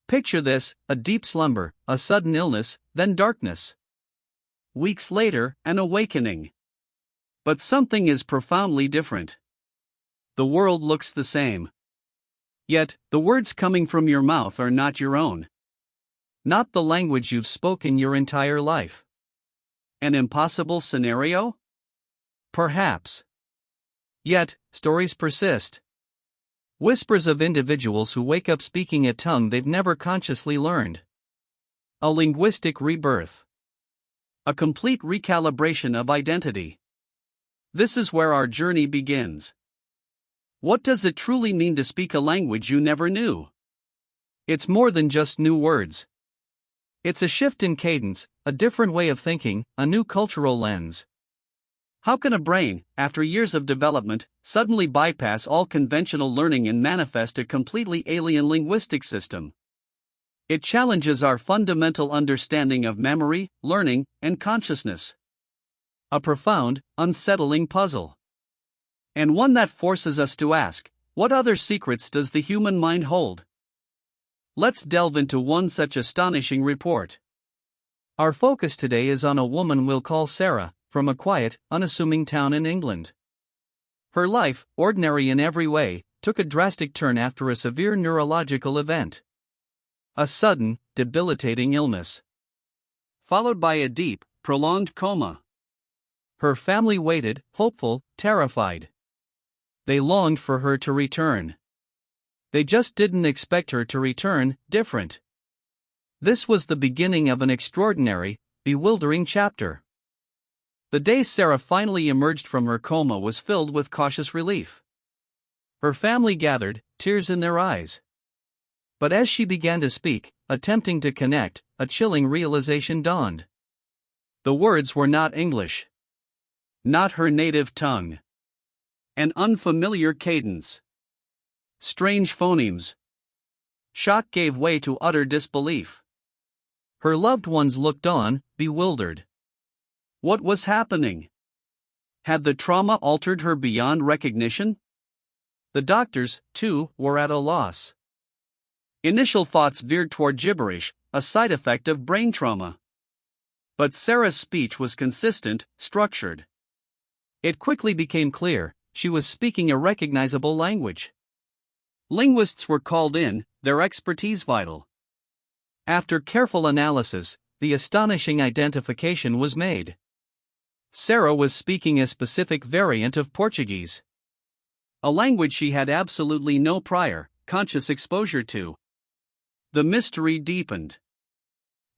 Picture this: a deep slumber, a sudden illness, then darkness. Weeks later, an awakening. But something is profoundly different. The world looks the same. Yet, the words coming from your mouth are not your own. Not the language you've spoken your entire life. An impossible scenario? Perhaps. Yet, stories persist. Whispers of individuals who wake up speaking a tongue they've never consciously learned. A linguistic rebirth. A complete recalibration of identity. This is where our journey begins. What does it truly mean to speak a language you never knew? It's more than just new words. It's a shift in cadence, a different way of thinking, a new cultural lens. How can a brain, after years of development, suddenly bypass all conventional learning and manifest a completely alien linguistic system? It challenges our fundamental understanding of memory, learning, and consciousness. A profound, unsettling puzzle. And one that forces us to ask, what other secrets does the human mind hold? Let's delve into one such astonishing report. Our focus today is on a woman we'll call Sarah, from a quiet, unassuming town in England. Her life, ordinary in every way, took a drastic turn after a severe neurological event. A sudden, debilitating illness. Followed by a deep, prolonged coma. Her family waited, hopeful, terrified. They longed for her to return. They just didn't expect her to return, different. This was the beginning of an extraordinary, bewildering chapter. The day Sarah finally emerged from her coma was filled with cautious relief. Her family gathered, tears in their eyes. But as she began to speak, attempting to connect, a chilling realization dawned. The words were not English. Not her native tongue. An unfamiliar cadence. Strange phonemes. Shock gave way to utter disbelief. Her loved ones looked on, bewildered. What was happening? Had the trauma altered her beyond recognition? The doctors, too, were at a loss. Initial thoughts veered toward gibberish, a side effect of brain trauma. But Sarah's speech was consistent, structured. It quickly became clear, she was speaking a recognizable language. Linguists were called in, their expertise vital. After careful analysis, the astonishing identification was made. Sarah was speaking a specific variant of Portuguese. A language she had absolutely no prior, conscious exposure to. The mystery deepened.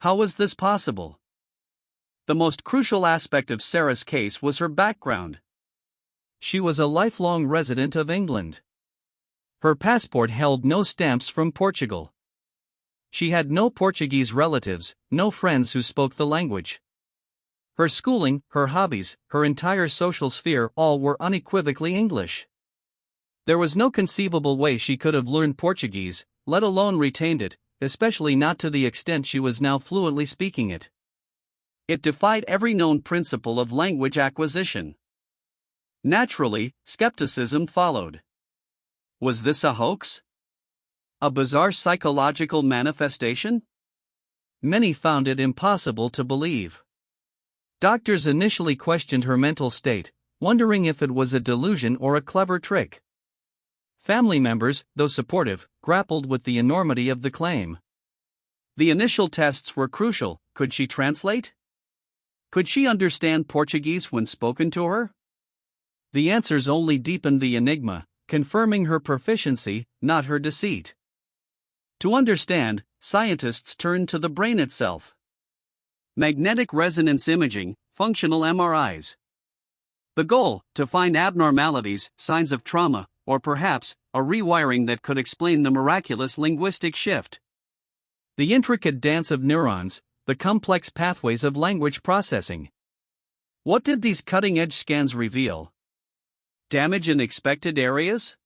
How was this possible? The most crucial aspect of Sarah's case was her background. She was a lifelong resident of England. Her passport held no stamps from Portugal. She had no Portuguese relatives, no friends who spoke the language. Her schooling, her hobbies, her entire social sphere, all were unequivocally English. There was no conceivable way she could have learned Portuguese, let alone retained it, especially not to the extent she was now fluently speaking it. It defied every known principle of language acquisition. Naturally, skepticism followed. Was this a hoax? A bizarre psychological manifestation? Many found it impossible to believe. Doctors initially questioned her mental state, wondering if it was a delusion or a clever trick. Family members, though supportive, grappled with the enormity of the claim. The initial tests were crucial. Could she translate? Could she understand Portuguese when spoken to her? The answers only deepened the enigma, confirming her proficiency, not her deceit. To understand, scientists turned to the brain itself. Magnetic resonance imaging, functional MRIs. The goal, to find abnormalities, signs of trauma, or perhaps, a rewiring that could explain the miraculous linguistic shift. The intricate dance of neurons, the complex pathways of language processing. What did these cutting-edge scans reveal? Damage in expected areas?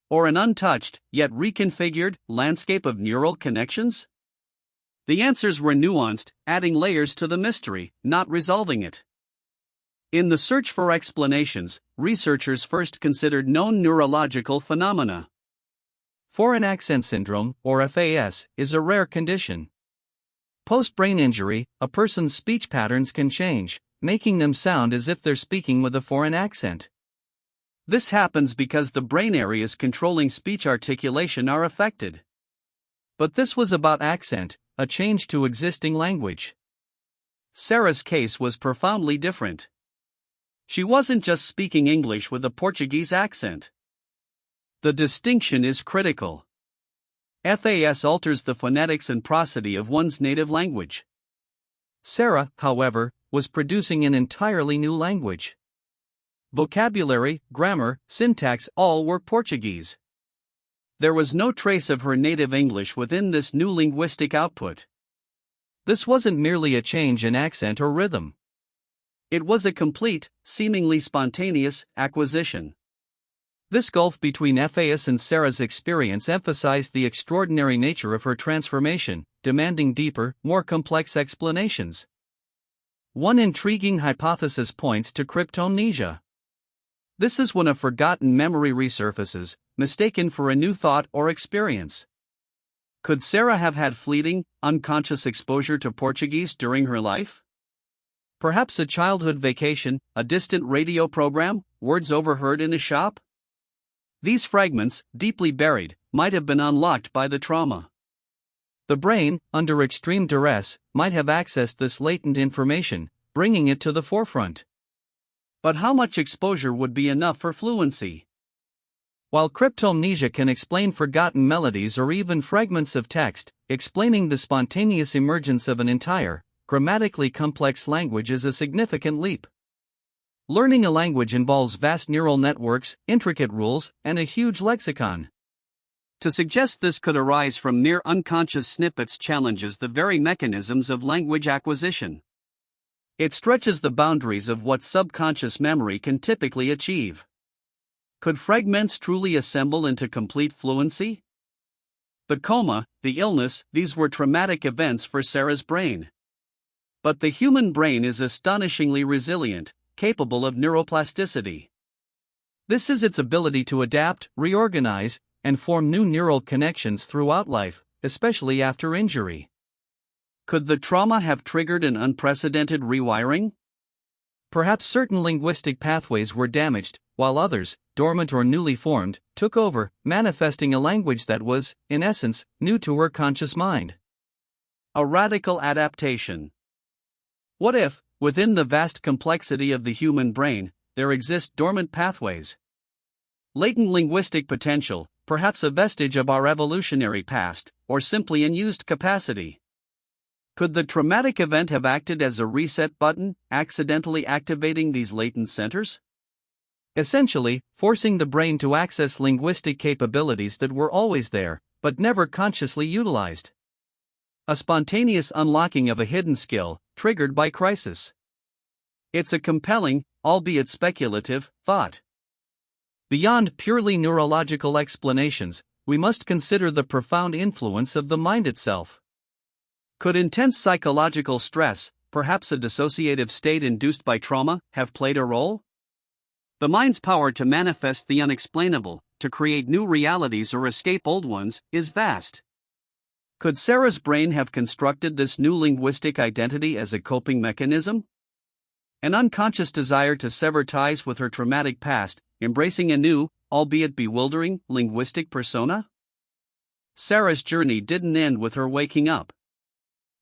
Or an untouched, yet reconfigured, landscape of neural connections? The answers were nuanced, adding layers to the mystery, not resolving it. In the search for explanations, researchers first considered known neurological phenomena. Foreign accent syndrome, or FAS, is a rare condition. Post-brain injury, a person's speech patterns can change, making them sound as if they're speaking with a foreign accent. This happens because the brain areas controlling speech articulation are affected. But this was about accent, a change to existing language. Sarah's case was profoundly different. She wasn't just speaking English with a Portuguese accent. The distinction is critical. FAS alters the phonetics and prosody of one's native language. Sarah, however, was producing an entirely new language. Vocabulary, grammar, syntax, all were Portuguese. There was no trace of her native English within this new linguistic output. This wasn't merely a change in accent or rhythm. It was a complete, seemingly spontaneous, acquisition. This gulf between FAS and Sarah's experience emphasized the extraordinary nature of her transformation, demanding deeper, more complex explanations. One intriguing hypothesis points to cryptomnesia. This is when a forgotten memory resurfaces, mistaken for a new thought or experience. Could Sarah have had fleeting, unconscious exposure to Portuguese during her life? Perhaps a childhood vacation, a distant radio program, words overheard in a shop? These fragments, deeply buried, might have been unlocked by the trauma. The brain, under extreme duress, might have accessed this latent information, bringing it to the forefront. But how much exposure would be enough for fluency? While cryptomnesia can explain forgotten melodies or even fragments of text, explaining the spontaneous emergence of an entire, grammatically complex language is a significant leap. Learning a language involves vast neural networks, intricate rules, and a huge lexicon. To suggest this could arise from near unconscious snippets challenges the very mechanisms of language acquisition. It stretches the boundaries of what subconscious memory can typically achieve. Could fragments truly assemble into complete fluency? The coma, the illness, these were traumatic events for Sarah's brain. But the human brain is astonishingly resilient, capable of neuroplasticity. This is its ability to adapt, reorganize, and form new neural connections throughout life, especially after injury. Could the trauma have triggered an unprecedented rewiring? Perhaps certain linguistic pathways were damaged, while others, dormant or newly formed, took over, manifesting a language that was, in essence, new to her conscious mind. A radical adaptation. What if, within the vast complexity of the human brain, there exist dormant pathways? Latent linguistic potential, perhaps a vestige of our evolutionary past, or simply unused capacity. Could the traumatic event have acted as a reset button, accidentally activating these latent centers? Essentially, forcing the brain to access linguistic capabilities that were always there, but never consciously utilized. A spontaneous unlocking of a hidden skill, triggered by crisis. It's a compelling, albeit speculative, thought. Beyond purely neurological explanations, we must consider the profound influence of the mind itself. Could intense psychological stress, perhaps a dissociative state induced by trauma, have played a role? The mind's power to manifest the unexplainable, to create new realities or escape old ones, is vast. Could Sarah's brain have constructed this new linguistic identity as a coping mechanism? An unconscious desire to sever ties with her traumatic past, embracing a new, albeit bewildering, linguistic persona? Sarah's journey didn't end with her waking up.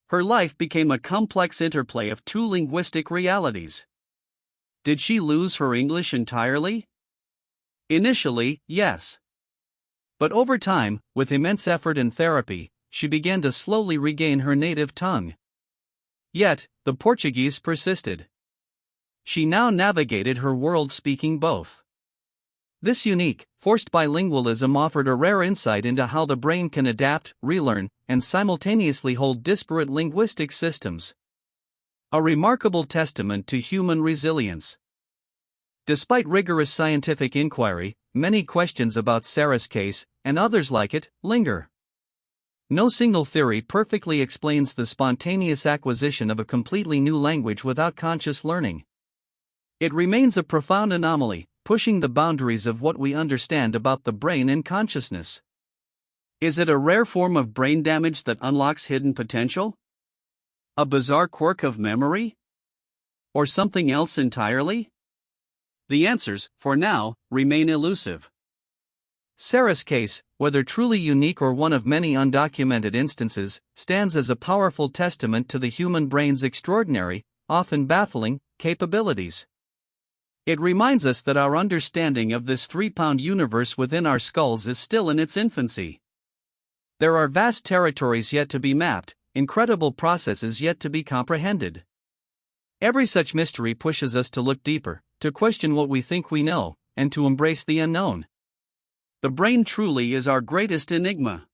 Her life became a complex interplay of two linguistic realities. Did she lose her English entirely? Initially, yes. But over time, with immense effort and therapy, she began to slowly regain her native tongue. Yet, the Portuguese persisted. She now navigated her world speaking both. This unique, forced bilingualism offered a rare insight into how the brain can adapt, relearn, and simultaneously hold disparate linguistic systems. A remarkable testament to human resilience. Despite rigorous scientific inquiry, many questions about Sarah's case, and others like it, linger. No single theory perfectly explains the spontaneous acquisition of a completely new language without conscious learning. It remains a profound anomaly, pushing the boundaries of what we understand about the brain and consciousness. Is it a rare form of brain damage that unlocks hidden potential? A bizarre quirk of memory? Or something else entirely? The answers, for now, remain elusive. Sarah's case, whether truly unique or one of many undocumented instances, stands as a powerful testament to the human brain's extraordinary, often baffling, capabilities. It reminds us that our understanding of this 3-pound universe within our skulls is still in its infancy. There are vast territories yet to be mapped, incredible processes yet to be comprehended. Every such mystery pushes us to look deeper, to question what we think we know, and to embrace the unknown. The brain truly is our greatest enigma.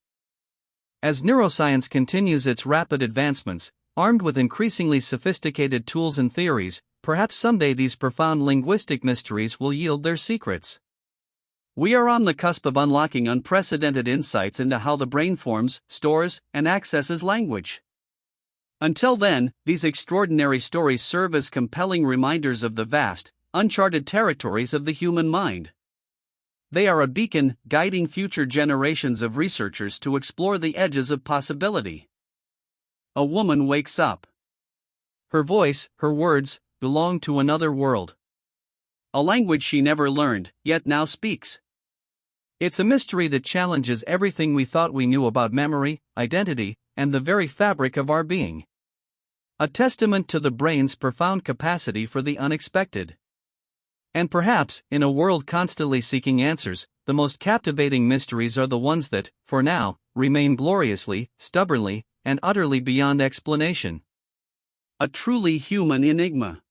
As neuroscience continues its rapid advancements, armed with increasingly sophisticated tools and theories, perhaps someday these profound linguistic mysteries will yield their secrets. We are on the cusp of unlocking unprecedented insights into how the brain forms, stores, and accesses language. Until then, these extraordinary stories serve as compelling reminders of the vast, uncharted territories of the human mind. They are a beacon guiding future generations of researchers to explore the edges of possibility. A woman wakes up. Her voice, her words, belong to another world. A language she never learned, yet now speaks. It's a mystery that challenges everything we thought we knew about memory, identity, and the very fabric of our being. A testament to the brain's profound capacity for the unexpected. And perhaps, in a world constantly seeking answers, the most captivating mysteries are the ones that, for now, remain gloriously, stubbornly, and utterly beyond explanation. A truly human enigma.